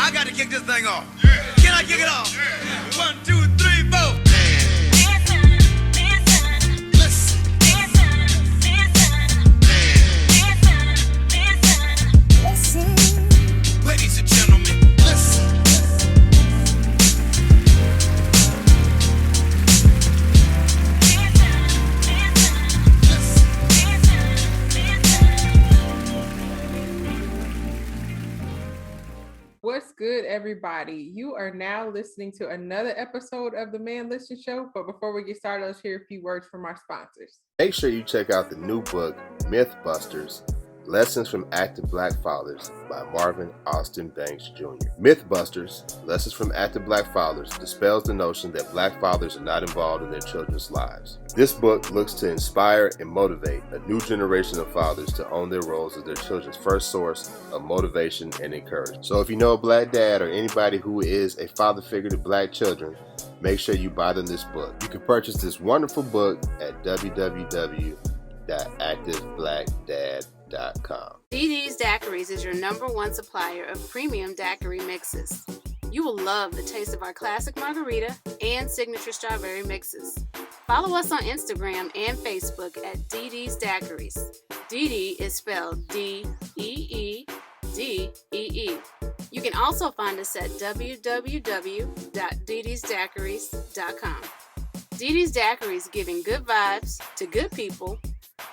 I got to kick this thing off. Can I kick it off? 1, 2, 3, 4. Ladies and gentlemen, listen. What's good, everybody? You are now listening to another episode of the Man Listen Show. But before we get started, let's hear a few words from our sponsors. Make sure you check out the new book, Mythbusters, Lessons from Active Black Fathers by Marvin Austin Banks Jr. Mythbusters, Lessons from Active Black Fathers, dispels the notion that black fathers are not involved in their children's lives. This book looks to inspire and motivate a new generation of fathers to own their roles as their children's first source of motivation and encouragement. So if you know a black dad or anybody who is a father figure to black children, make sure you buy them this book. You can purchase this wonderful book at www.activeblackdad.com. DD's Daiquiris is your #1 supplier of premium daiquiri mixes. You will love the taste of our classic margarita and signature strawberry mixes. Follow us on Instagram and Facebook at DD's Daiquiris. DD is spelled DEEDEE. You can also find us at www.dd'sdaiquiris.com. DD's Daiquiris, giving good vibes to good people,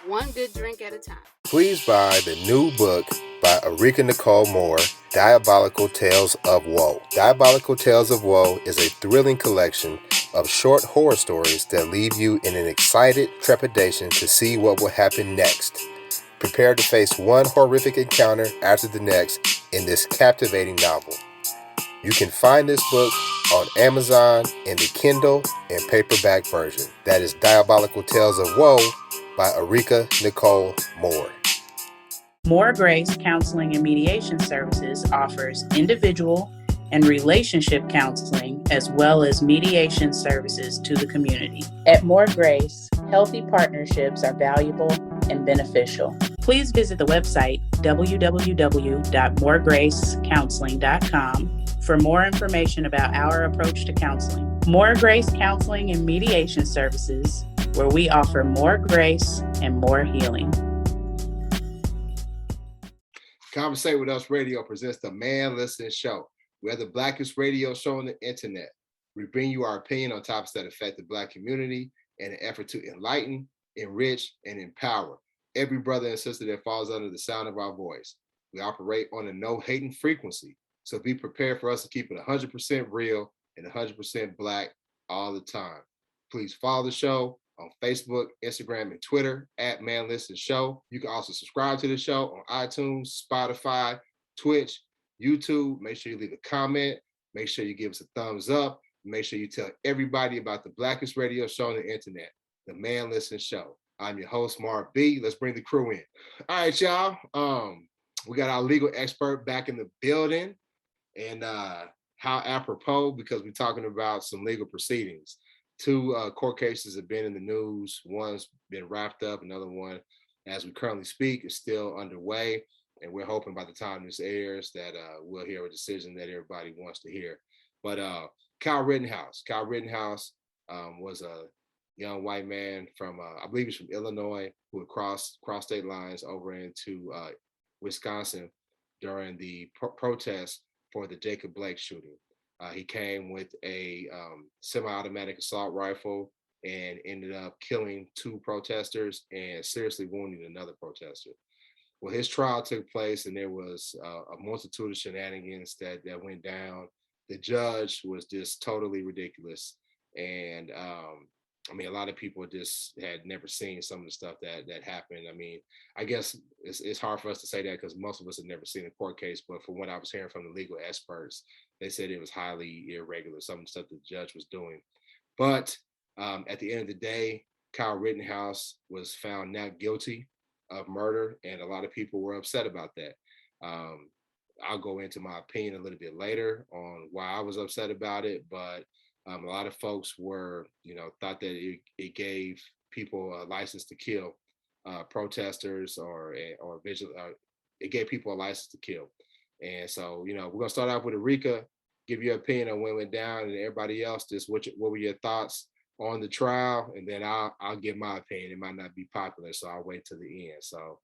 one good drink at a time. Please buy the new book by Arika Nicole Moore, Diabolical Tales of Woe. Diabolical Tales of Woe is a thrilling collection of short horror stories that leave you in an excited trepidation to see what will happen next. Prepare to face one horrific encounter after the next in this captivating novel. You can find this book on Amazon in the Kindle and paperback version. That is Diabolical Tales of Woe by Arika Nicole Moore. More Grace Counseling and Mediation Services offers individual and relationship counseling as well as mediation services to the community. At More Grace, healthy partnerships are valuable and beneficial. Please visit the website www.moregracecounseling.com for more information about our approach to counseling. More Grace Counseling and Mediation Services, where we offer more grace and more healing. Conversate with Us Radio presents the Man Listen Show. We're the blackest radio show on the internet. We bring you our opinion on topics that affect the black community in an effort to enlighten, enrich, and empower every brother and sister that falls under the sound of our voice. We operate on a no-hating frequency, so be prepared for us to keep it 100% real and 100% black all the time. Please follow the show on Facebook, Instagram, and Twitter at Man Listen Show. You can also subscribe to the show on iTunes, Spotify, Twitch, YouTube. Make sure you leave a comment. Make sure you give us a thumbs up. Make sure you tell everybody about the blackest radio show on the internet, the Man Listen Show. I'm your host, Mark B. Let's bring the crew in. All right, y'all. We got our legal expert back in the building. And how apropos, because we're talking about some legal proceedings. 2 court cases have been in the news. One's been wrapped up. Another one, as we currently speak, is still underway. And we're hoping by the time this airs that we'll hear a decision that everybody wants to hear. But Kyle Rittenhouse was a young white man from, I believe he's from Illinois, who had crossed state lines over into Wisconsin during the protest for the Jacob Blake shooting. He came with a semi-automatic assault rifle and ended up killing 2 protesters and seriously wounding another protester. Well, his trial took place and there was a multitude of shenanigans that went down. The judge was just totally ridiculous. And I mean, a lot of people just had never seen some of the stuff that happened. I mean, I guess it's hard for us to say that because most of us have never seen a court case, but from what I was hearing from the legal experts, they said it was highly irregular, some of the stuff the judge was doing. But at the end of the day, Kyle Rittenhouse was found not guilty of murder, and a lot of people were upset about that. I'll go into my opinion a little bit later on why I was upset about it, but a lot of folks were, thought that it gave people a license to kill protesters or it gave people a license to kill. And so, we're gonna start off with Erika, give your opinion on when it went down, and everybody else, just what were your thoughts on the trial, and then I'll give my opinion. It might not be popular, so I'll wait till the end. So,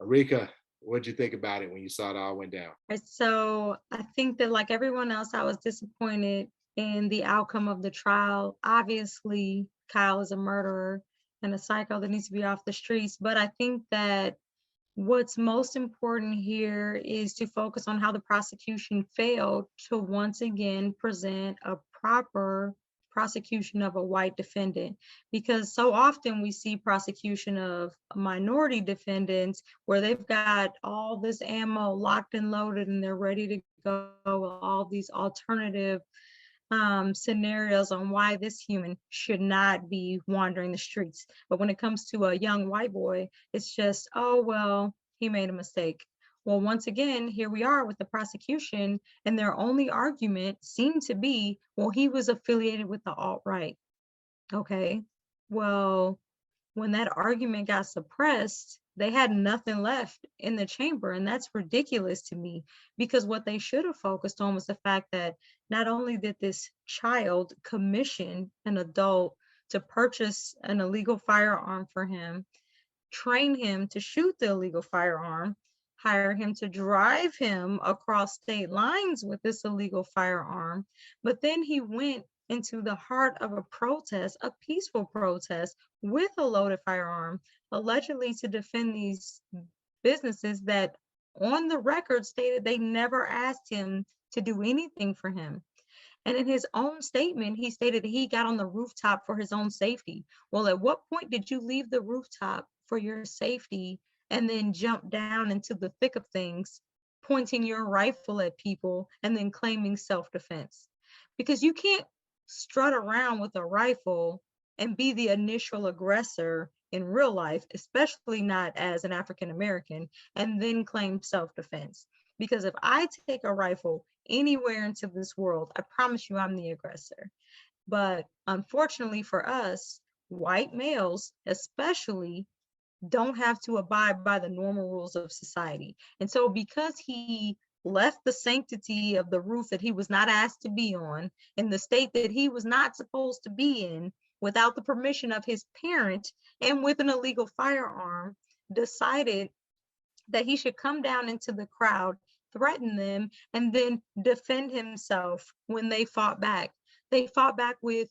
Erika, what'd you think about it when you saw it all went down? Right, so I think that like everyone else, I was disappointed in the outcome of the trial. Obviously, Kyle is a murderer and a psycho that needs to be off the streets. But I think that what's most important here is to focus on how the prosecution failed to once again present a proper prosecution of a white defendant, because so often we see prosecution of minority defendants where they've got all this ammo locked and loaded and they're ready to go with all these alternative scenarios on why this human should not be wandering the streets. But when it comes to a young white boy, it's just, oh, well, he made a mistake. Well, once again, here we are with the prosecution, and their only argument seemed to be, well, he was affiliated with the alt-right. Okay, well, when that argument got suppressed, they had nothing left in the chamber. And that's ridiculous to me, because what they should have focused on was the fact that not only did this child commission an adult to purchase an illegal firearm for him, train him to shoot the illegal firearm, hire him to drive him across state lines with this illegal firearm, but then he went into the heart of a protest, a peaceful protest, with a loaded firearm, allegedly to defend these businesses that on the record stated they never asked him to do anything for him. And in his own statement, he stated that he got on the rooftop for his own safety. Well, at what point did you leave the rooftop for your safety and then jump down into the thick of things, pointing your rifle at people and then claiming self-defense? Because you can't strut around with a rifle and be the initial aggressor in real life, especially not as an African American, and then claim self-defense. Because if I take a rifle anywhere into this world, I promise you I'm the aggressor. But unfortunately for us, white males especially don't have to abide by the normal rules of society. And so because he left the sanctity of the roof that he was not asked to be on, in the state that he was not supposed to be in, without the permission of his parent, and with an illegal firearm, decided that he should come down into the crowd, threaten them, and then defend himself when they fought back. They fought back with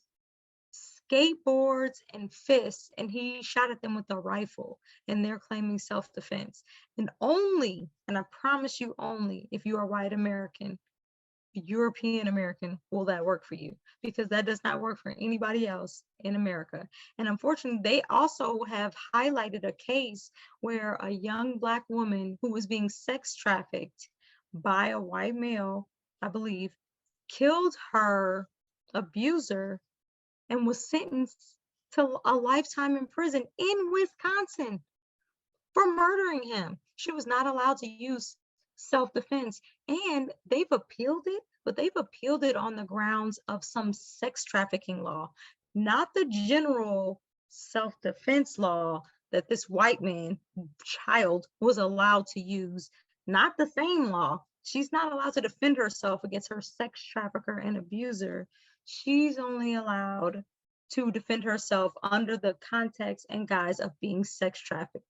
skateboards and fists, and he shot at them with a rifle, and they're claiming self-defense. And only, and I promise you only, if you are white American, European American, will that work for you, because that does not work for anybody else in America. And unfortunately, they also have highlighted a case where a young Black woman who was being sex trafficked by a white male, I believe, killed her abuser and was sentenced to a lifetime in prison in Wisconsin for murdering him. She was not allowed to use self-defense, and they've appealed it, but they've appealed it on the grounds of some sex trafficking law, not the general self-defense law that this white man child was allowed to use. Not the same law. She's not allowed to defend herself against her sex trafficker and abuser. She's only allowed to defend herself under the context and guise of being sex trafficked,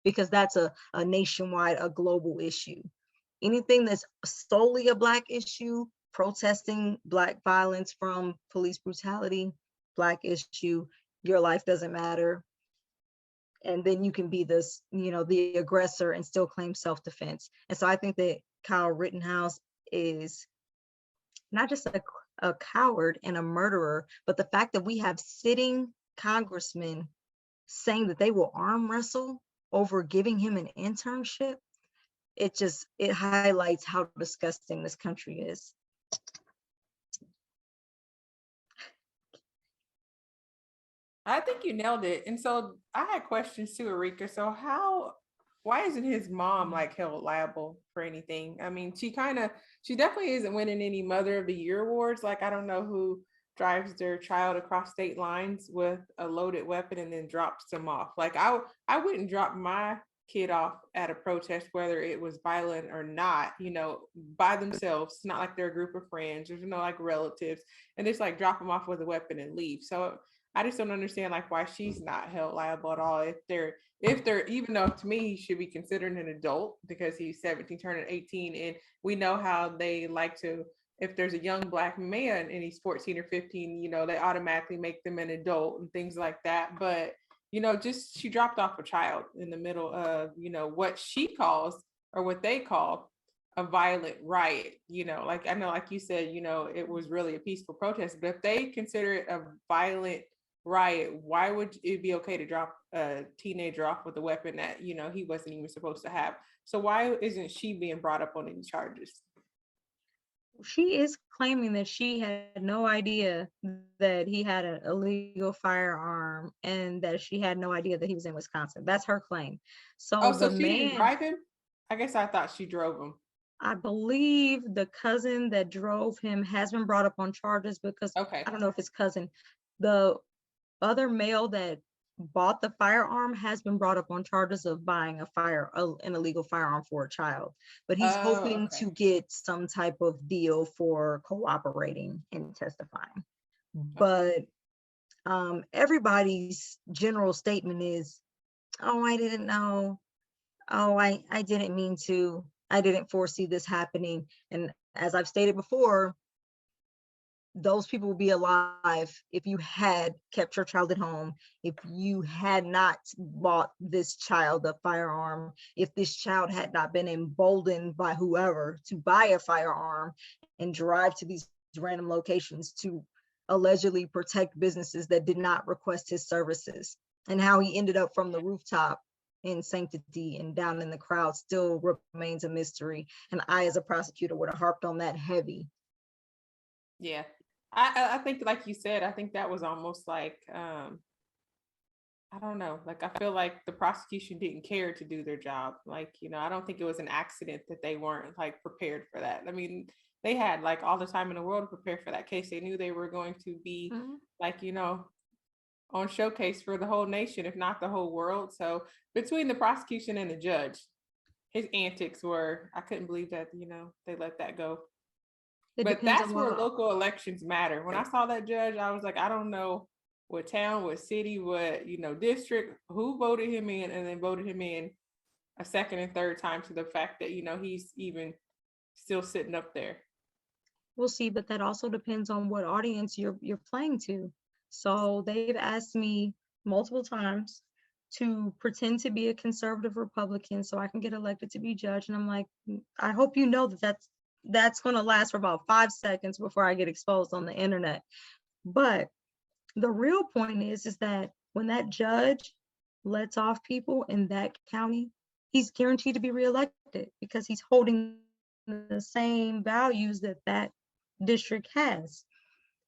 because that's a nationwide, a global issue. Anything that's solely a Black issue, protesting Black violence from police brutality, Black issue, your life doesn't matter. And then you can be this, the aggressor and still claim self-defense. And so I think that Kyle Rittenhouse is not just a coward and a murderer, but the fact that we have sitting congressmen saying that they will arm wrestle over giving him an internship, it highlights how disgusting this country is. I think you nailed it. And so I had questions too, Erika. So why isn't his mom like held liable for anything? I mean, she definitely isn't winning any Mother of the Year awards. Like, I don't know who drives their child across state lines with a loaded weapon and then drops them off. Like, I wouldn't drop my kid off at a protest, whether it was violent or not, by themselves. It's not like they're a group of friends. There's no like relatives, and just like drop them off with a weapon and leave. So I just don't understand like why she's not held liable at all. If they're even though to me he should be considered an adult because he's 17 turning 18, and we know how they like to. If there's a young black man and he's 14 or 15, they automatically make them an adult and things like that. But just she dropped off a child in the middle of, what she calls or what they call a violent riot. Like I know, like you said, it was really a peaceful protest, but if they consider it a violent riot, why would it be okay to drop a teenager off with a weapon that, he wasn't even supposed to have? So why isn't she being brought up on any charges? She is claiming that she had no idea that he had an illegal firearm and that she had no idea that he was in Wisconsin. That's her claim. So Oh, the so she didn't man, drive him? I guess I thought she drove him. I believe the cousin that drove him has been brought up on charges because Okay. I don't know if it's cousin. The other male that bought the firearm has been brought up on charges of buying an illegal firearm for a child, but he's hoping Okay. to get some type of deal for cooperating and testifying. But everybody's general statement is, oh, I didn't know. Oh, I didn't mean to. I didn't foresee this happening. And as I've stated before, those people will be alive if you had kept your child at home, if you had not bought this child a firearm, if this child had not been emboldened by whoever to buy a firearm and drive to these random locations to allegedly protect businesses that did not request his services, and how he ended up from the rooftop in sanctity and down in the crowd still remains a mystery. And I, as a prosecutor, would have harped on that heavy. Yeah. I think, like you said, I think that was almost like, I don't know, like I feel like the prosecution didn't care to do their job. Like, I don't think it was an accident that they weren't like prepared for that. I mean, they had like all the time in the world to prepare for that case. They knew they were going to be like, on showcase for the whole nation, if not the whole world. So between the prosecution and the judge, his antics were, I couldn't believe that, they let that go. But that's where local elections matter. When I saw that judge, I was like, I don't know what town, what city, what, district, who voted him in and then voted him in a second and third time, to the fact that, he's even still sitting up there. We'll see, but that also depends on what audience you're playing to. So they've asked me multiple times to pretend to be a conservative Republican so I can get elected to be judge. And I'm like, I hope you know that that's going to last for about 5 seconds before I get exposed on the internet. But the real point is that when that judge lets off people in that county, he's guaranteed to be reelected because he's holding the same values that district has.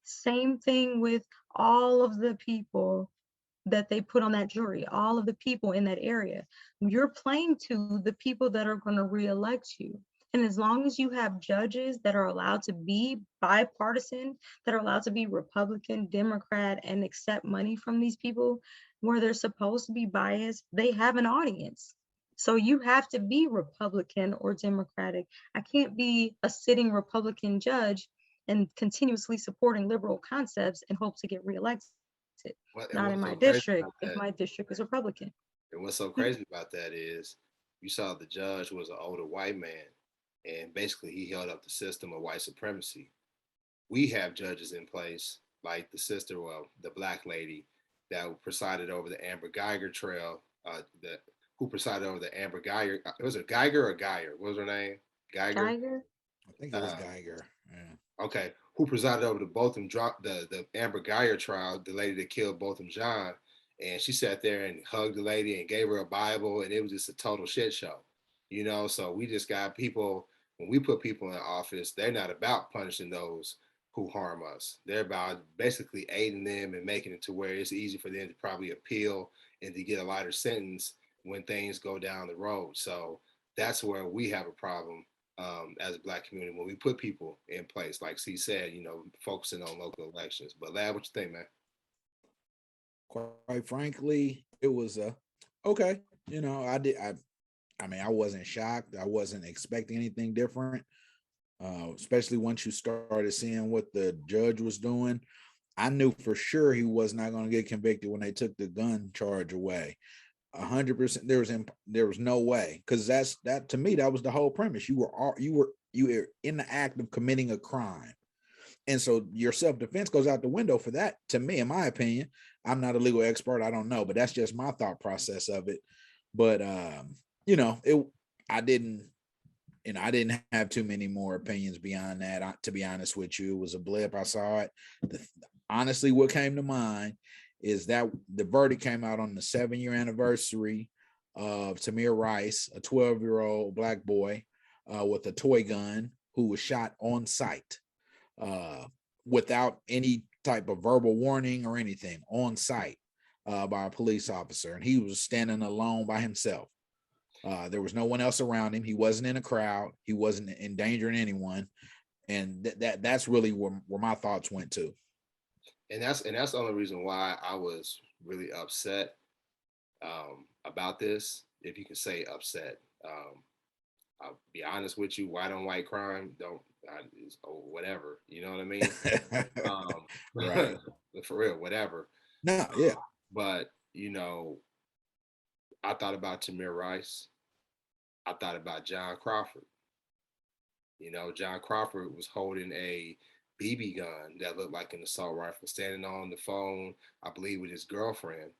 Same thing with all of the people that they put on that jury, all of the people in that area. You're playing to the people that are going to reelect you. And as long as you have judges that are allowed to be bipartisan, that are allowed to be Republican, Democrat, and accept money from these people where they're supposed to be biased, they have an audience. So you have to be Republican or Democratic. I can't be a sitting Republican judge and continuously supporting liberal concepts and hope to get reelected. Not in my district, if my district is Republican. And what's so crazy about that is you saw the judge was an older white man, and basically he held up the system of white supremacy. We have judges in place like the sister, well, the black lady that presided over the Amber Geiger trial, who presided over the Amber Geiger, was it Geiger or Geyer? What was her name? Geiger? I think it was Geiger. Yeah. Okay. Who presided over the Botham the Amber Geiger trial, the lady that killed Botham Jean. And she sat there and hugged the lady and gave her a Bible, and it was just a total shit show. So we just got people, when we put people in office, they're not about punishing those who harm us. They're about basically aiding them and making it to where it's easy for them to probably appeal and to get a lighter sentence when things go down the road. So that's where we have a problem as a black community when we put people in place, like C said, focusing on local elections. But Lad, what you think, man? Quite frankly, it was okay. I I mean, I wasn't shocked. I wasn't expecting anything different, especially once you started seeing what the judge was doing. I knew for sure he was not going to get convicted when they took the gun charge away. 100%. There was no way, because that to me, that was the whole premise. You were in the act of committing a crime, and so your self-defense goes out the window for that. To me, in my opinion, I'm not a legal expert. I don't know, but that's just my thought process of it. But I didn't I didn't have too many more opinions beyond that. To be honest with you, it was a blip. I saw it. Honestly, what came to mind is that the verdict came out on the 7-year anniversary of Tamir Rice, a 12-year-old black boy with a toy gun who was shot on sight without any type of verbal warning or anything, on sight by a police officer. And he was standing alone by himself. There was no one else around him. He wasn't in a crowd. He wasn't endangering anyone. And that's really where my thoughts went to. And that's the only reason why I was really upset about this, if you can say upset. I'll be honest with you, white on white crime, whatever, you know what I mean? Right. For real, whatever. No, yeah. But, I thought about Tamir Rice. I thought about John Crawford. John Crawford was holding a BB gun that looked like an assault rifle, standing on the phone, I believe, with his girlfriend,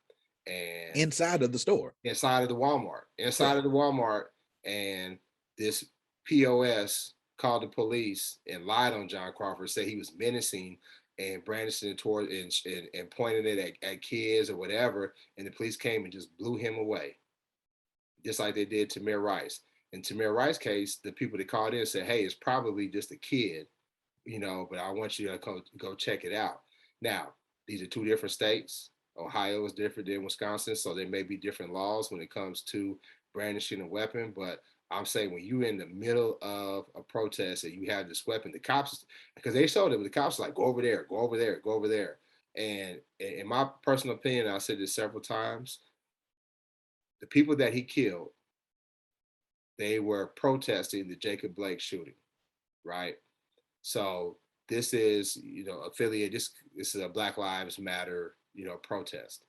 and inside of the store, inside of the Walmart, and this POS called the police and lied on John Crawford, said he was menacing and brandishing it toward and pointing it at kids or whatever, and the police came and just blew him away, just like they did Tamir Rice. In Tamir Rice's case, the people that called in said, "Hey, it's probably just a kid, but I want you to go check it out." Now, these are two different states. Ohio is different than Wisconsin, so there may be different laws when it comes to brandishing a weapon. But I'm saying, when you're in the middle of a protest and you have this weapon, the cops, because they showed it, the cops were like, "Go over there, go over there, go over there." And in my personal opinion, I said this several times, the people that he killed, they were protesting the Jacob Blake shooting, right? So this is, affiliate. This is a Black Lives Matter, protest.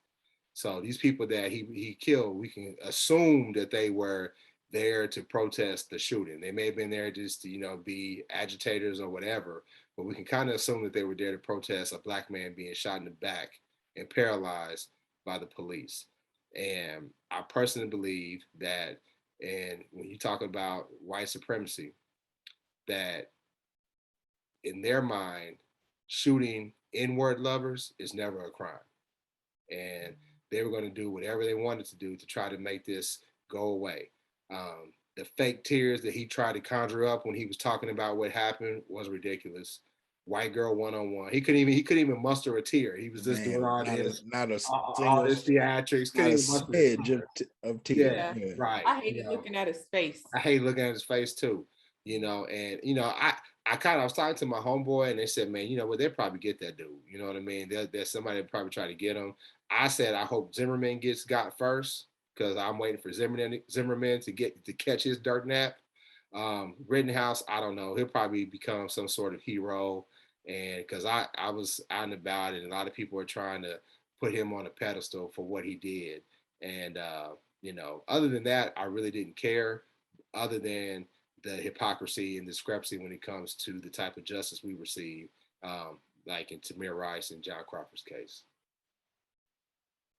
So these people that he killed, we can assume that they were there to protest the shooting. They may have been there just to, be agitators or whatever, but we can kind of assume that they were there to protest a black man being shot in the back and paralyzed by the police. And I personally believe that, and when you talk about white supremacy, that in their mind, shooting N-word lovers is never a crime. And they were going to do whatever they wanted to do to try to make this go away. The fake tears that he tried to conjure up when he was talking about what happened was ridiculous. White girl one-on-one. He couldn't even muster a tear. He was just doing all this theatrics. Not a smidge of tears. Yeah, right. I hated looking at his face. I hate looking at his face too. And I was talking to my homeboy, and they said, "Man, they'll probably get that dude. You know what I mean? There's somebody that probably try to get him." I said, I hope Zimmerman got first, because I'm waiting for Zimmerman to catch his dirt nap. Rittenhouse, I don't know. He'll probably become some sort of hero, and because I was out and about, and a lot of people are trying to put him on a pedestal for what he did. And other than that, I really didn't care, other than the hypocrisy and discrepancy when it comes to the type of justice we receive, like in Tamir Rice and John Crawford's case.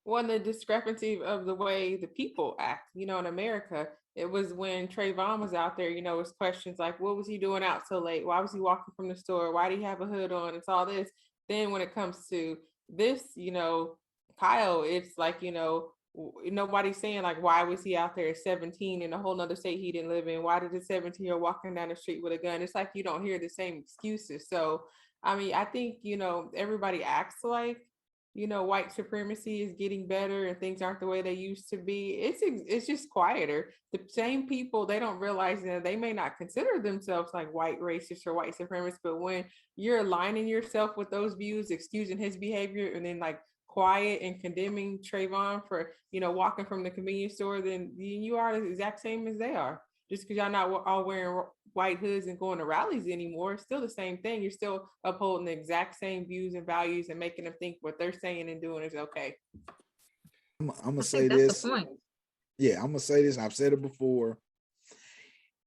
Well, the discrepancy of the way the people act, in America, it was when Trayvon was out there, it was questions like, what was he doing out so late? Why was he walking from the store? Why did he have a hood on? It's all this. Then when it comes to this, Kyle, it's like, nobody's saying like, why was he out there at 17 in a whole nother state he didn't live in? Why did the 17-year-old walking down the street with a gun? It's like you don't hear the same excuses. So, I mean, I think, everybody acts like, white supremacy is getting better and things aren't the way they used to be. It's just quieter. The same people, they don't realize that they may not consider themselves like white racists or white supremacists, but when you're aligning yourself with those views, excusing his behavior, and then like quiet and condemning Trayvon for, walking from the convenience store, then you are the exact same as they are. Just because y'all not all wearing white hoods and going to rallies anymore, it's still the same thing. You're still upholding the exact same views and values and making them think what they're saying and doing is okay. I'm gonna I say think that's this. the point. Yeah, I'm gonna say this. I've said it before.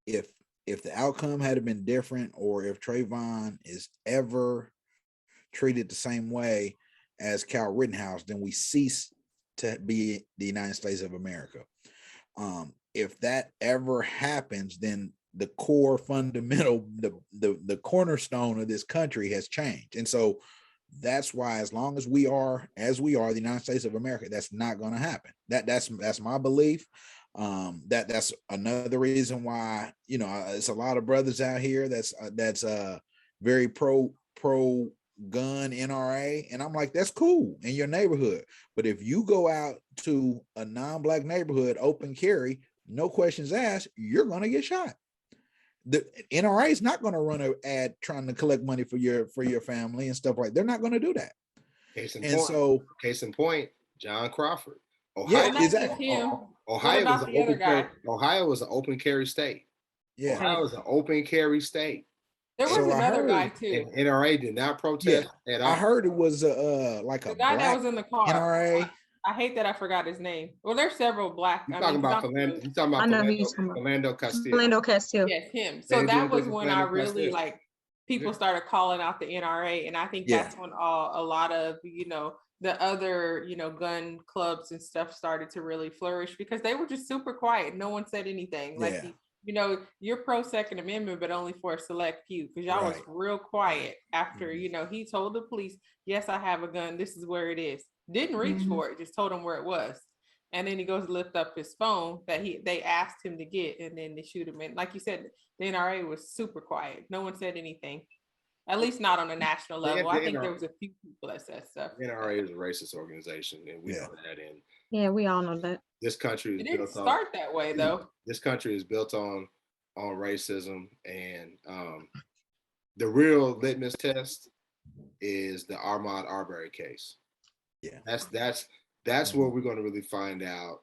If the outcome had been different, or if Trayvon is ever treated the same way as Kyle Rittenhouse, then we cease to be the United States of America. If that ever happens, then the core fundamental, the cornerstone of this country has changed. And so that's why, as long as we are the United States of America, that's not going to happen. That's my belief. That's another reason why, it's a lot of brothers out here that's very pro gun NRA, and I'm like, that's cool in your neighborhood, but if you go out to a non-black neighborhood, open carry, no questions asked, you're going to get shot. The NRA is not going to run an ad trying to collect money for your family and stuff like. They're not going to do that. Case in point, John Crawford. Ohio, yeah, exactly. Ohio was an open carry state. Yeah, Ohio was an open carry state. There was another guy too. And NRA did not protest at all. I heard it was like the guy that was in the car. NRA. I hate that I forgot his name. Well, there's several black. You're talking about Philando Castile. Philando Castile. Yes, him. So that was when I really people started calling out the NRA, and I think that's when a lot of the other gun clubs and stuff started to really flourish, because they were just super quiet. No one said anything. You're pro Second Amendment, but only for a select few, because y'all was real quiet after, he told the police, yes, I have a gun. This is where it is. Didn't reach for it, just told him where it was. And then he goes to lift up his phone that they asked him to get, and then they shoot him. And like you said, the NRA was super quiet. No one said anything. At least not on a national level. I think there was a few people that said stuff. NRA is a racist organization, and we know that. And we all know that. This country it didn't start that way, though. This country is built on racism, and the real litmus test is the Ahmuad Arbery case. Yeah, that's where we're going to really find out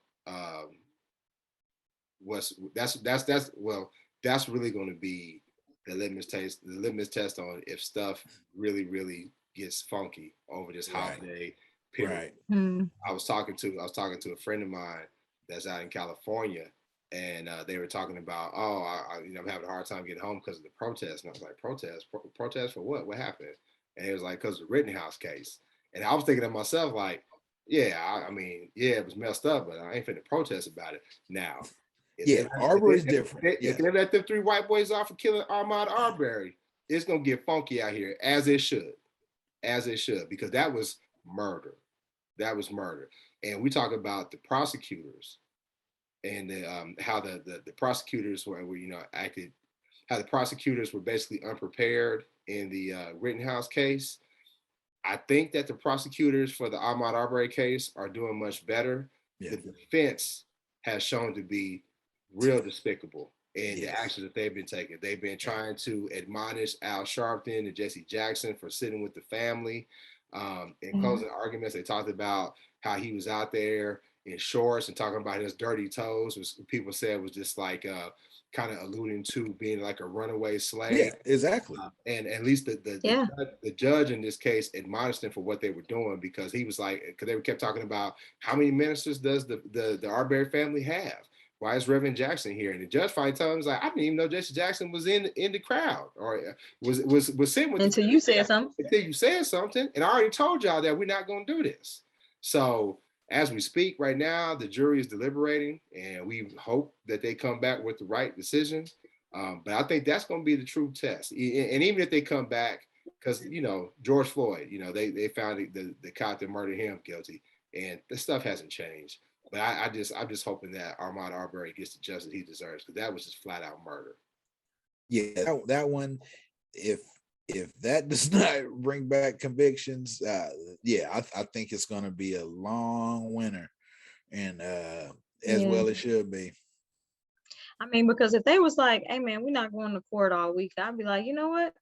that's really going to be the litmus test on if stuff really gets funky over this holiday period. I was talking to a friend of mine that's out in California, and they were talking about, I'm having a hard time getting home because of the protest. And I was like, protest for what? What happened? And he was like, because of the Rittenhouse case. And I was thinking to myself, like, it was messed up, but I ain't finna protest about it now. Arbery's different. If they let them 3 white boys off for killing Ahmuad Arbery, it's gonna get funky out here, as it should, because that was murder. And we talk about the prosecutors and how the prosecutors were acted, how the prosecutors were basically unprepared in the Rittenhouse case. I think that the prosecutors for the Ahmuad Arbery case are doing much better. The defense has shown to be real despicable in the actions that they've been taking. They've been trying to admonish Al Sharpton and Jesse Jackson for sitting with the family. In closing arguments, they talked about how he was out there in shorts and talking about his dirty toes, which people said was just like kind of alluding to being like a runaway slave. Yeah, exactly. And at least the judge in this case admonished them for what they were doing, because he was like, because they kept talking about how many ministers does the Arbery family have? Why is Reverend Jackson here? And the judge finally told him, like, I didn't even know Jesse Jackson was in the crowd, or was sitting with until you said something. Until you said something, and I already told y'all that we're not going to do this. So as we speak right now, the jury is deliberating, and we hope that they come back with the right decision. But I think that's going to be the true test. And even if they come back, because George Floyd, they found the cop that murdered him guilty, and the stuff hasn't changed. But I'm just hoping that Ahmuad Arbery gets the justice he deserves, because that was just flat out murder. Yeah, that one, if that does not bring back convictions, I think it's going to be a long winter, and as well it should be. I mean, because if they was like, hey man, we're not going to court all week, I'd be like, you know what?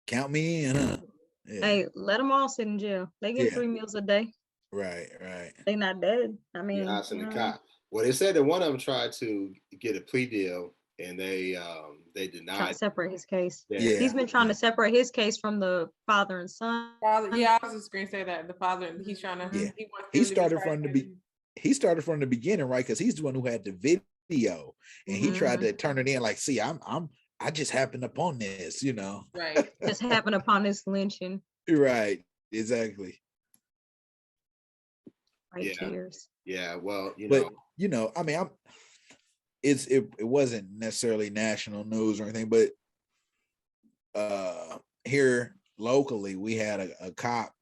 Count me in. Yeah. Hey, let them all sit in jail. They get Yeah. 3 meals a day. Right. Right. They not dead. I The mean, odds and the cop. Well, they said that one of them tried to get a plea deal, and they trying to denied. separate his case. Yeah, Yeah. He's been trying to separate his case from the father and son. Father, yeah, I was just gonna say that the father, he's trying to, Yeah. he wants He them to be started from the tried. he started from the beginning, right? Because he's the one who had the video, and he tried to turn it in like, see, I just happened upon this, you know. Right. Just happened upon this lynching. Right. Exactly. Right, yeah, tears. yeah. Well, But you know, I mean, it wasn't necessarily national news or anything, but here locally we had a cop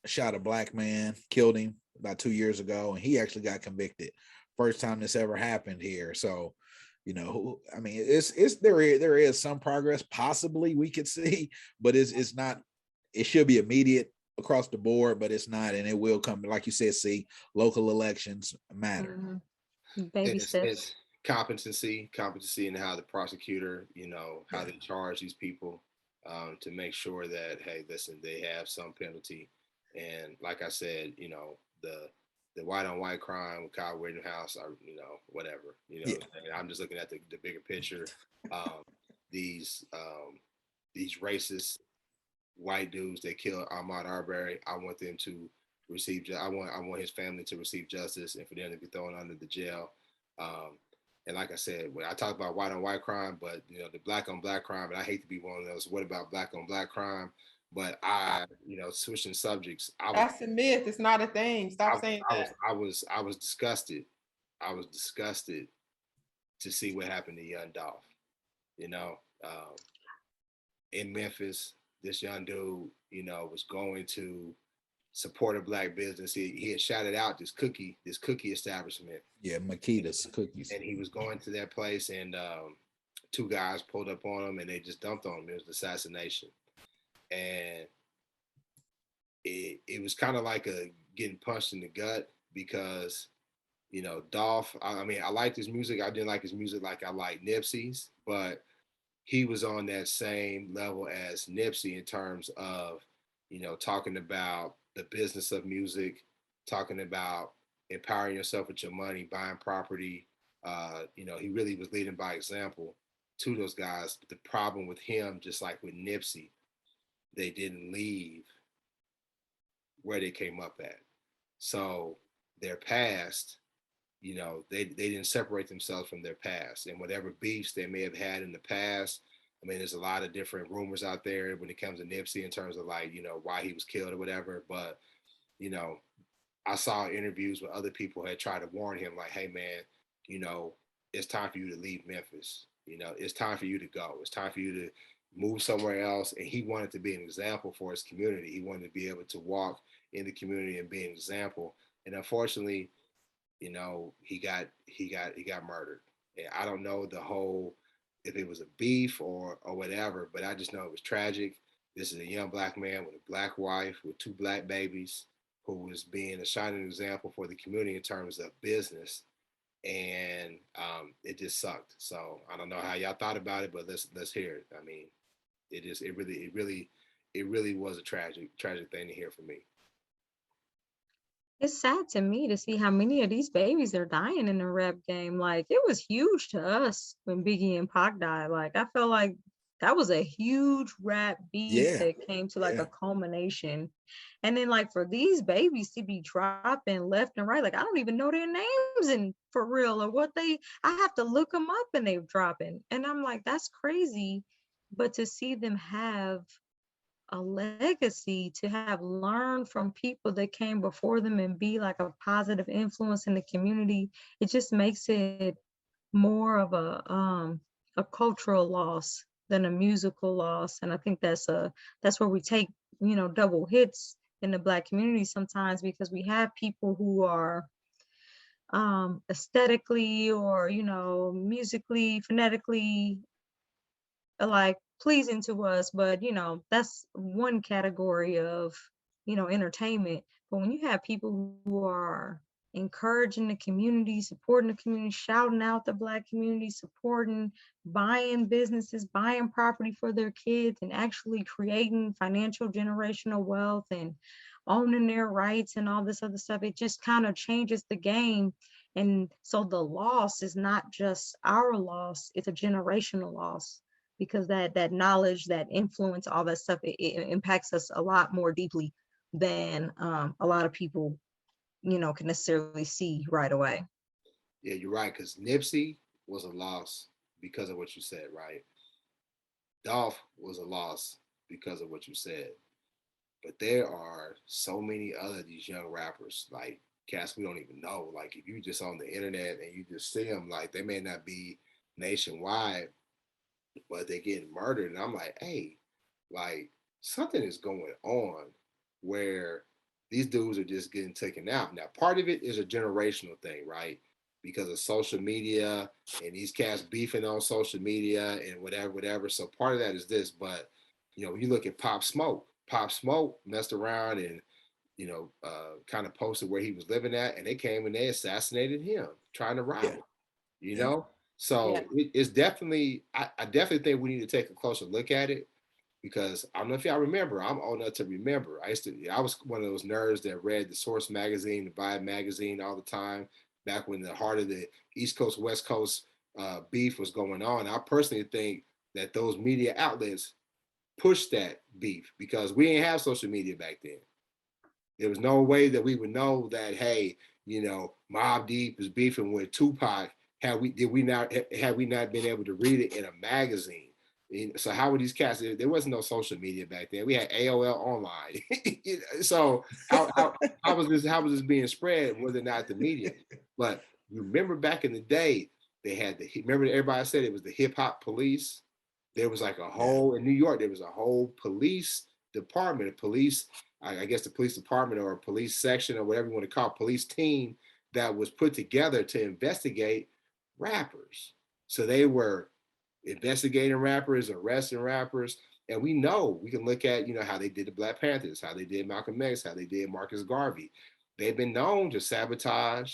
shot a black man, killed him about 2 years ago, and he actually got convicted. First time this ever happened here. So, you know, I mean, there is some progress possibly we could see, but it's not. It should be immediate across the board, but it's not, and it will come. Like you said, see, local elections matter. Baby steps. it's competency and how the prosecutor, how they charge these people, to make sure that, hey, listen, they have some penalty. And like I said, the white on white crime with Kyle Rittenhouse, or whatever. Yeah. I'm just looking at the bigger picture. Um, these racist white dudes that killed Ahmaud Arbery, I want them to receive. I want his family to receive justice, and for them to be thrown under the jail. And like I said, when I talk about white on white crime, but the black on black crime, and I hate to be one of those. What about black on black crime? But switching subjects. That's a myth. It's not a thing. Stop saying that. I was disgusted. I was disgusted to see what happened to Young Dolph. In Memphis, this young dude, was going to support a black business. He had shouted out this cookie establishment. Yeah, Makita's cookies. And he was going to that place, and two guys pulled up on him, and they just dumped on him. It was assassination. And it was kind of like getting punched in the gut, because Dolph, I mean, I liked his music. I didn't like his music like I like Nipsey's, but he was on that same level as Nipsey in terms of, talking about the business of music, talking about empowering yourself with your money, buying property. He really was leading by example to those guys. But the problem with him, just like with Nipsey, they didn't leave where they came up at. So their past, they didn't separate themselves from their past, and whatever beefs they may have had in the past. I mean, there's a lot of different rumors out there when it comes to Nipsey in terms of why he was killed or whatever. But, I saw interviews where other people had tried to warn him, like, hey man, it's time for you to leave Memphis. It's time for you to go. It's time for you to move somewhere else. And he wanted to be an example for his community. He wanted to be able to walk in the community and be an example. And unfortunately, he got murdered. And I don't know if it was a beef or whatever, but I just know it was tragic. This is a young black man with a black wife with 2 black babies, who was being a shining example for the community in terms of business. And it just sucked. So I don't know how y'all thought about it, but let's hear it. I mean, it really was a tragic thing to hear for me. It's sad to me to see how many of these babies are dying in the rap game. Like, it was huge to us when Biggie and Pac died. Like, I felt like that was a huge rap beef that came to like a culmination. And then like for these babies to be dropping left and right, like I don't even know their names and for real, or what I have to look them up and they're dropping. And I'm like, that's crazy. But to see them have a legacy, to have learned from people that came before them and be like a positive influence in the community, it just makes it more of a cultural loss than a musical loss. And I think that's where we take double hits in the Black community sometimes, because we have people who are aesthetically or musically, phonetically like pleasing to us, but that's one category of entertainment. But when you have people who are encouraging the community, supporting the community, shouting out the Black community, supporting, buying businesses, buying property for their kids, and actually creating financial generational wealth and owning their rights and all this other stuff. It just kind of changes the game. And so the loss is not just our loss, it's a generational loss, because that knowledge, that influence, all that stuff, it impacts us a lot more deeply than a lot of people, can necessarily see right away. Yeah, you're right. Because Nipsey was a loss because of what you said, right? Dolph was a loss because of what you said. But there are so many other these young rappers, like cats we don't even know. Like if you just on the internet and you just see them, like they may not be nationwide, but they're getting murdered. And I'm like, hey, like something is going on where these dudes are just getting taken out. Now, part of it is a generational thing, right? Because of social media and these cats beefing on social media and whatever. So part of that is this, but when you look at Pop Smoke messed around and kind of posted where he was living at, and they came and they assassinated him trying to rob him. So it's definitely, I definitely think we need to take a closer look at it, because I don't know if y'all remember, I'm old enough to remember. I was one of those nerds that read the Source magazine, the Vibe magazine all the time, back when the heart of the East Coast, West Coast beef was going on. I personally think that those media outlets pushed that beef because we didn't have social media back then. There was no way that we would know that, hey, Mobb Deep is beefing with Tupac had we not been able to read it in a magazine. So how were these cats? There wasn't no social media back then. We had AOL online. So how was this being spread? Was it not the media? But you remember back in the day, they had remember everybody said it was the hip hop police. There was like a whole in New York. There was a whole police department, I guess the police department or a police section or whatever you want to call it, police team that was put together to investigate rappers. So they were investigating rappers, arresting rappers. And we can look at, how they did the Black Panthers, how they did Malcolm X, how they did Marcus Garvey. They've been known to sabotage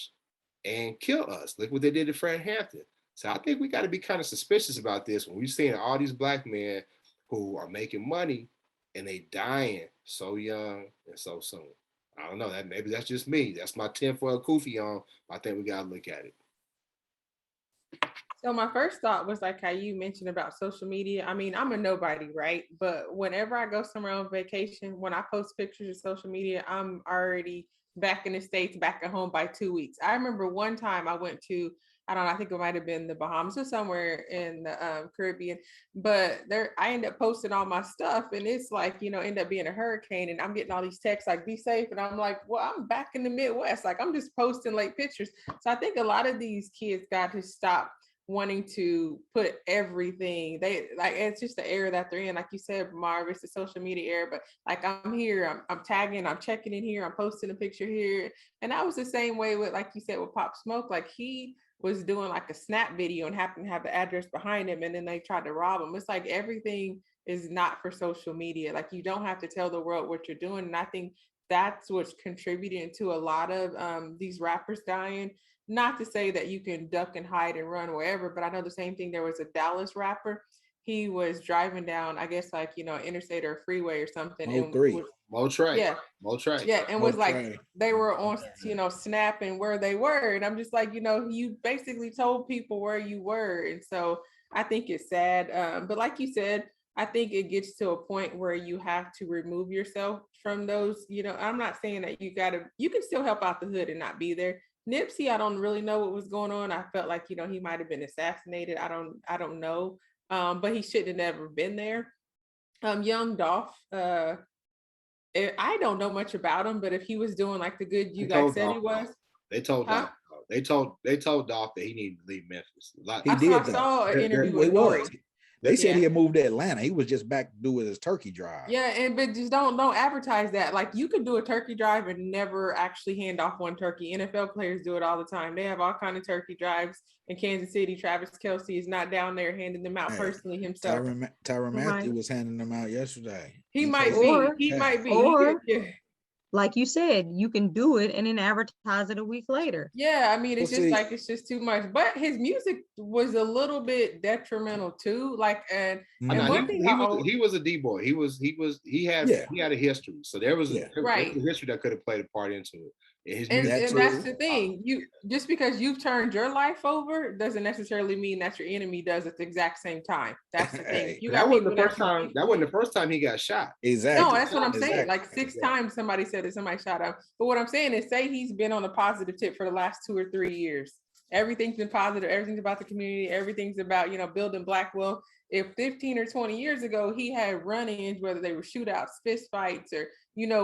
and kill us. Look what they did to Fred Hampton. So I think we got to be kind of suspicious about this when we're seeing all these Black men who are making money and they dying so young and so soon. I don't know, that maybe that's just me. That's my tinfoil kufi on. I think we got to look at it. So my first thought was like how you mentioned about social media. I mean, I'm a nobody, right? But whenever I go somewhere on vacation, when I post pictures of social media, I'm already back in the States, back at home by 2 weeks. I remember one time I went to, I don't know, I think it might have been the Bahamas or somewhere in the Caribbean, but there I ended up posting all my stuff and it's like, end up being a hurricane and I'm getting all these texts like, be safe. And I'm like, well, I'm back in the Midwest. Like I'm just posting late pictures. So I think a lot of these kids got to stop wanting to put everything it's just the era that they're in, like you said, Marv, it's the social media era. But like I'm here, I'm tagging, I'm checking in here, I'm posting a picture here. And that was the same way with, like you said, with Pop Smoke. Like he was doing like a snap video and happened to have the address behind him and then they tried to rob him. It's like everything is not for social media. Like you don't have to tell the world what you're doing. And I think that's what's contributing to a lot of these rappers dying. Not to say that you can duck and hide and run wherever, but I know the same thing. There was a Dallas rapper. He was driving down, I guess, like, interstate or freeway or something. Motrey. Yeah. Motrey. Yeah. And was like, they were on, snapping where they were. And I'm just like, you basically told people where you were. And so I think it's sad. But like you said, I think it gets to a point where you have to remove yourself from those, I'm not saying that you can still help out the hood and not be there. Nipsey, I don't really know what was going on. I felt like, he might have been assassinated. I don't know. But he shouldn't have never been there. Young Dolph, I don't know much about him, but if he was doing like the good you guys said he was. They told Dolph. They told Dolph that he needed to leave Memphis. I saw an interview with Dory. They said he had moved to Atlanta. He was just back to do with his turkey drive. Yeah, but just don't advertise that. Like you could do a turkey drive and never actually hand off one turkey. NFL players do it all the time. They have all kinds of turkey drives. In Kansas City, Travis Kelce is not down there handing them out personally himself. Tyrann Mathieu was handing them out yesterday. He might be. Or like you said, you can do it and then advertise it a week later. Yeah, I mean, it's Well, just see- like it's just too much. But his music was a little bit detrimental too. Like, and No, one thing he was a D-boy. He had a history. So there was a Right. history that could have played a part into it. And That's that's true. the thing. You just because you've turned your life over doesn't necessarily mean that your enemy does at the exact same time. That's the thing. Hey, You That got wasn't the people first time. That wasn't the first time he got shot. Exactly. No, that's what I'm saying. Exactly. Like 6 times somebody said that somebody shot him. But what I'm saying is, say he's been on a positive tip for the last 2 or 3 years. Everything's been positive. Everything's about the community. Everything's about, building Black wealth. If 15 or 20 years ago he had run-ins, whether they were shootouts, fist fights, or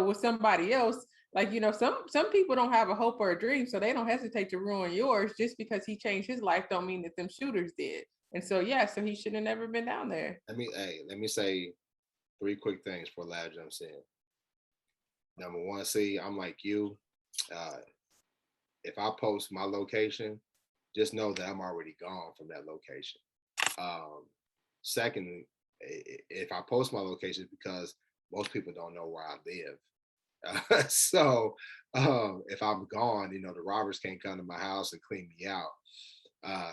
with somebody else, like some people don't have a hope or a dream, so they don't hesitate to ruin yours. Just because he changed his life don't mean that them shooters did. And so so he should have never been down there. Let me say 3 quick things before Lad jumps in. Number one, see, I'm like you. If I post my location, just know that I'm already gone from that location. Secondly, if I post my location, because most people don't know where I live. So if I'm gone, the robbers can't come to my house and clean me out.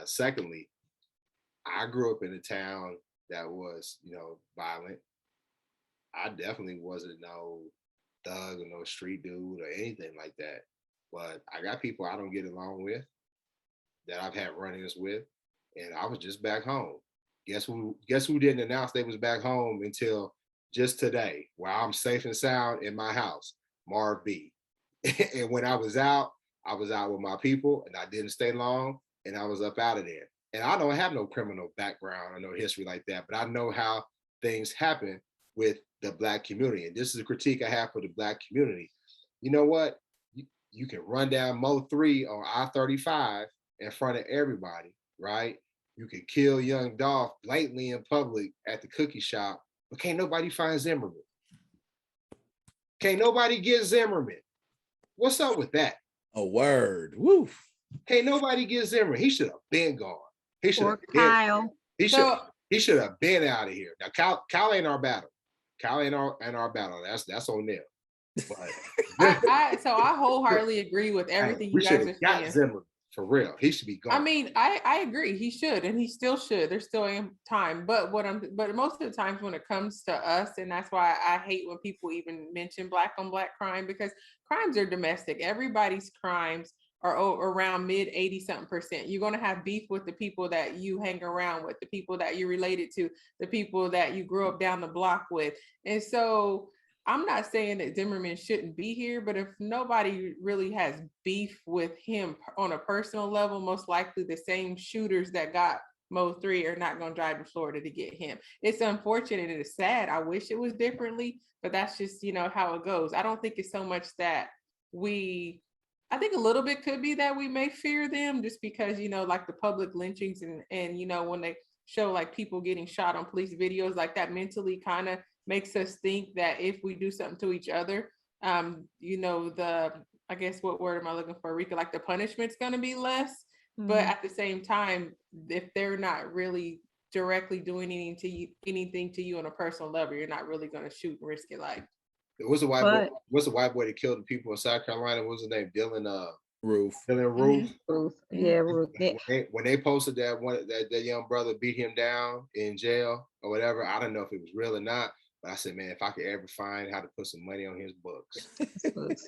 Secondly, I grew up in a town that was, violent. I definitely wasn't no thug or no street dude or anything like that. But I got people I don't get along with that I've had run-ins with, and I was just back home. Guess who didn't announce they was back home until just today, where I'm safe and sound in my house? Marv B. And when I was out with my people, and I didn't stay long, and I was up out of there. And I don't have no criminal background or no history like that, but I know how things happen with the Black community. And this is a critique I have for the Black community. You know what? You can run down Mo 3 on I-35 in front of everybody, right? You can kill Young Dolph blatantly in public at the cookie shop, but can't nobody find Zimmerman. Can't nobody get Zimmerman. What's up with that? A word. Woo. Can't nobody get Zimmerman. He should have been gone. He should have Kyle. He should have been out of here. Now Kyle ain't our battle. Kyle ain't our battle. That's on them. But I wholeheartly agree with everything you guys are saying. Zimmerman, for real. He should be gone. I mean, I agree. He should, and he still should. There's still time. But most of the times when it comes to us, and that's why I hate when people even mention Black on Black crime, because crimes are domestic. Everybody's crimes are around mid 80-something%. You're going to have beef with the people that you hang around with, the people that you're related to, the people that you grew up down the block with. And so I'm not saying that Zimmerman shouldn't be here, but if nobody really has beef with him on a personal level, most likely the same shooters that got Mo 3 are not going to drive to Florida to get him. It's unfortunate and it's sad. I wish it was differently, but that's just, how it goes. I don't think it's so much that I think a little bit could be that we may fear them just because, like the public lynchings and when they show like people getting shot on police videos, like that mentally kind of makes us think that if we do something to each other, I guess what word am I looking for, Rika? Like the punishment's going to be less. Mm-hmm. But at the same time, if they're not really directly doing anything to you on a personal level, you're not really going to shoot and risk your life. What's the white boy that killed the people in South Carolina? What was his name? Dylan Roof. Dylan Roof. Mm-hmm. Roof. Yeah, Roof. When they posted that young brother beat him down in jail or whatever, I don't know if it was real or not. But I said, man, if I could ever find how to put some money on his books,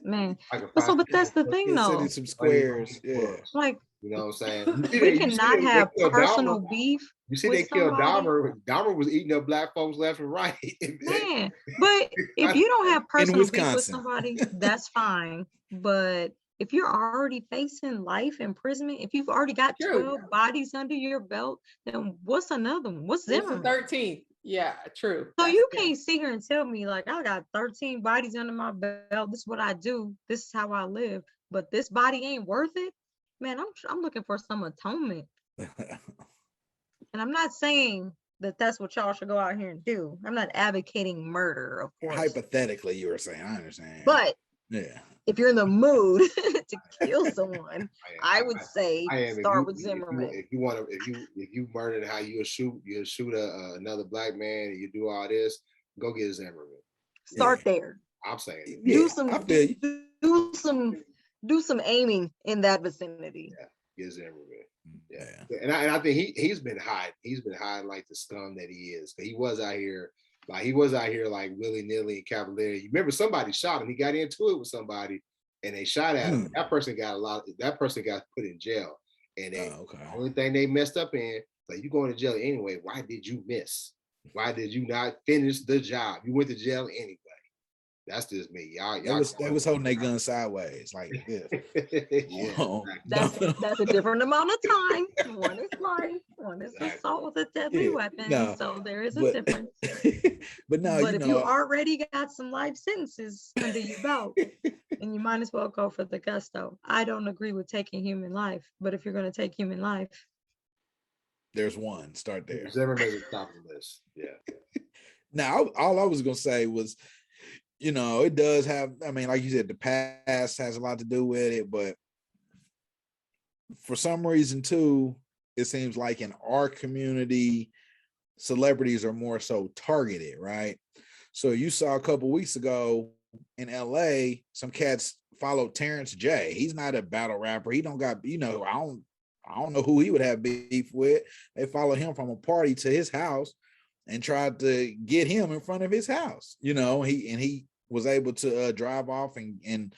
man. But that's the thing, though. Some squares, yeah. Like, you know what I'm saying? We cannot have personal beef. You see, they killed Dahmer. Dahmer was eating up Black folks left and right. Man, but if you don't have personal beef with somebody, that's fine. But if you're already facing life imprisonment, if you've already got 12 bodies under your belt, then what's another one? What's Zimmerman? 13. Yeah, true. So you can't sit here and tell me like I got 13 bodies under my belt. This is what I do. This is how I live. But this body ain't worth it. Man, I'm looking for some atonement. And I'm not saying that that's what y'all should go out here and do. I'm not advocating murder, of course. Hypothetically, you were saying, I understand. But yeah, if you're in the mood to kill someone, I would say start with Zimmerman. If you murdered how you'll shoot another Black man, and you do all this, go get Zimmerman. Start there. I'm saying do some I feel you. do some aiming in that vicinity. gets everywhere. Yeah. Yeah. And I think he's been hiding. He's been hiding like the scum that he is. He was out here like willy-nilly and cavalier. You remember somebody shot him. He got into it with somebody and they shot at him. That person got put in jail. And the only thing they messed up in, like, you going to jail anyway. Why did you miss? Why did you not finish the job? You went to jail anyway. That's just me. They was holding their gun sideways like this. Yeah, that's a different amount of time. One is life, one is assault with a deadly weapon. No, so there is a difference. But no, but if you already got some life sentences under your belt, and you might as well go for the gusto. I don't agree with taking human life, but if you're going to take human life, there's one. Start there. Never made the top of the list. Yeah. Now, all I was gonna say was, it does have, I mean, like you said, the past has a lot to do with it, but for some reason too, it seems like in our community, celebrities are more so targeted, right? So you saw a couple weeks ago in LA, some cats followed Terrence J. He's not a battle rapper. He don't got, I don't know who he would have beef with. They followed him from a party to his house and tried to get him in front of his house. He was able to drive off and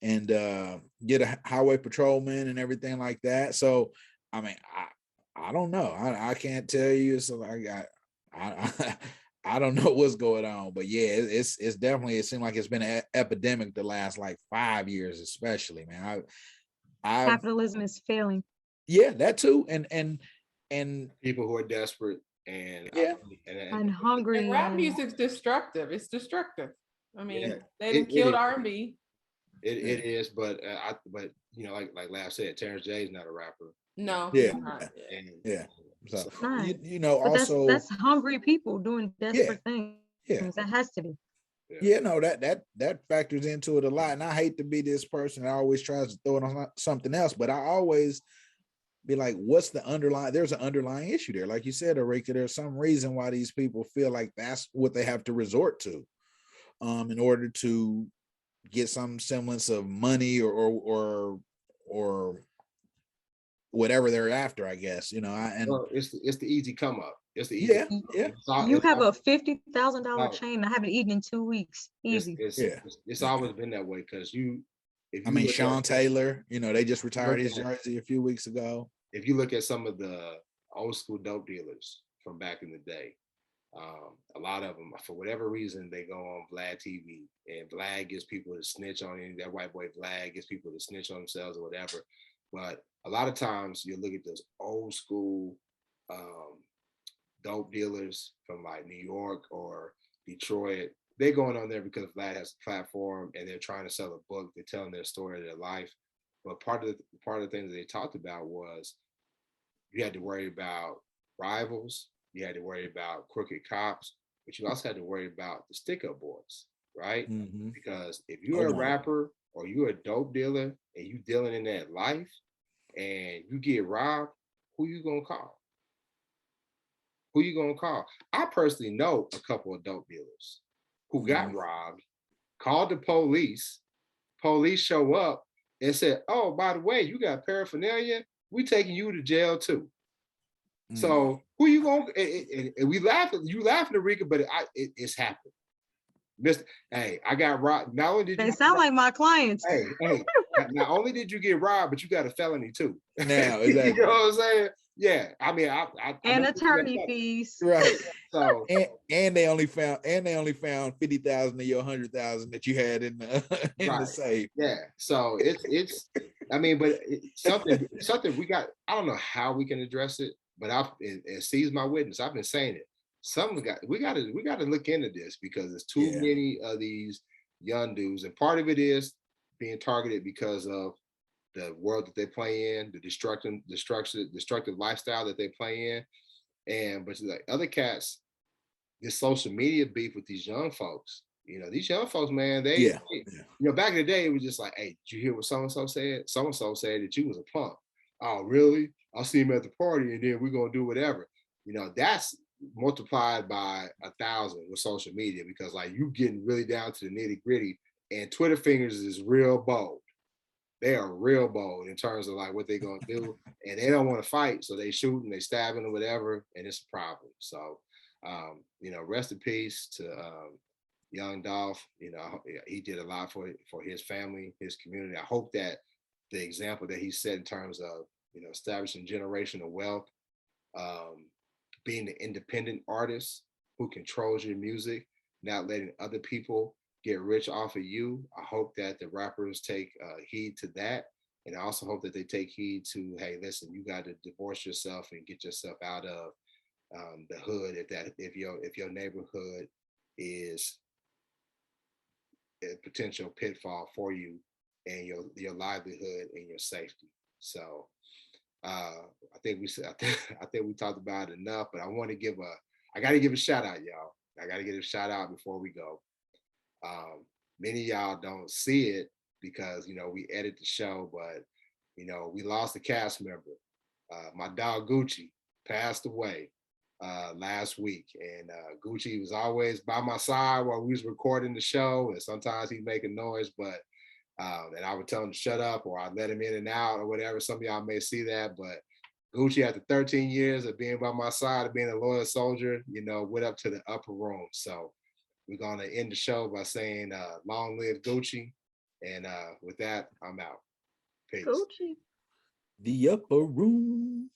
get a highway patrolman and everything like that. So, I mean, I don't know. I can't tell you. So like I don't know what's going on, but yeah, it's definitely, it seemed like it's been an epidemic the last like 5 years, especially, man. Capitalism is failing. Yeah, that too. And people who are desperate and hungry. And rap music's destructive. It's destructive. I mean, they done killed R&B. It is, but like Lav said, Terrence J is not a rapper. No. Yeah. Yeah. So, but also that's hungry people doing desperate things. Yeah. That has to be. Yeah, no, that factors into it a lot. And I hate to be this person that always tries to throw it on something else, but I always be like, what's the underlying? There's an underlying issue there. Like you said, Arika, there's some reason why these people feel like that's what they have to resort to in order to get some semblance of money or whatever they're after, I guess. It's the easy come up. It's the easy. You have a $50,000 chain. I haven't eaten in 2 weeks. Easy. It's always been that way because Sean Taylor, they just retired his jersey a few weeks ago. If you look at some of the old school dope dealers from back in the day, a lot of them, for whatever reason, they go on Vlad TV, and Vlad gets people to snitch on him. That white boy Vlad gets people to snitch on themselves or whatever. But a lot of times you look at those old school dope dealers from like New York or Detroit. They're going on there because Vlad has a platform and they're trying to sell a book. They're telling their story of their life. But part of the things that they talked about was you had to worry about rivals, you had to worry about crooked cops, but you also had to worry about the stick-up boys, right? Mm-hmm. Because if you're a rapper or you're a dope dealer and you dealing in that life and you get robbed, who you gonna call? Who you gonna call? I personally know a couple of dope dealers who got robbed, called the police show up and said, oh, by the way, you got paraphernalia, we taking you to jail too. So who you gonna, and we laugh, you laughing at Rika, but it's happened. Hey, I got robbed. Not only did they sound like my clients. Hey, not only did you get robbed, but you got a felony too. Now, exactly. You know what I'm saying? Yeah, I mean, and attorney fees, right? So and they only found 50,000 of your 100,000 that you had in the safe. Yeah, so it's I mean, but something we got. I don't know how we can address it, but it sees my witness. I've been saying it. We got to look into this because there's too many of these young dudes, and part of it is being targeted because of the world that they play in, the destructive lifestyle that they play in, but like other cats, this social media beef with these young folks. These young folks, man, they back in the day, it was just like, hey, did you hear what so-and-so said? So-and-so said that you was a punk. Oh, really? I'll see him at the party and then we're gonna do whatever. multiplied by 1,000 with social media, because like you getting really down to the nitty gritty, and Twitter fingers is real bold. They are real bold in terms of like what they're gonna do, and they don't want to fight, so they shoot and they stabbing or whatever, and it's a problem. So, rest in peace to Young Dolph. He did a lot for his family, his community. I hope that the example that he set in terms of establishing generational wealth, being the independent artist who controls your music, not letting other people get rich off of you. I hope that the rappers take heed to that. And I also hope that they take heed to, hey, listen, you got to divorce yourself and get yourself out of the hood if your neighborhood is a potential pitfall for you and your livelihood and your safety. So I think we talked about it enough, but I got to give a shout out, y'all. I got to give a shout out before we go. Many of y'all don't see it because we edit the show, but we lost a cast member. My dog Gucci passed away last week, and Gucci was always by my side while we was recording the show, and sometimes he'd make a noise, but and I would tell him to shut up, or I'd let him in and out or whatever. Some of y'all may see that, but Gucci, after 13 years of being by my side, of being a loyal soldier, went up to the upper room. So we're going to end the show by saying long live Gucci. And with that, I'm out. Peace. Gucci. The upper room.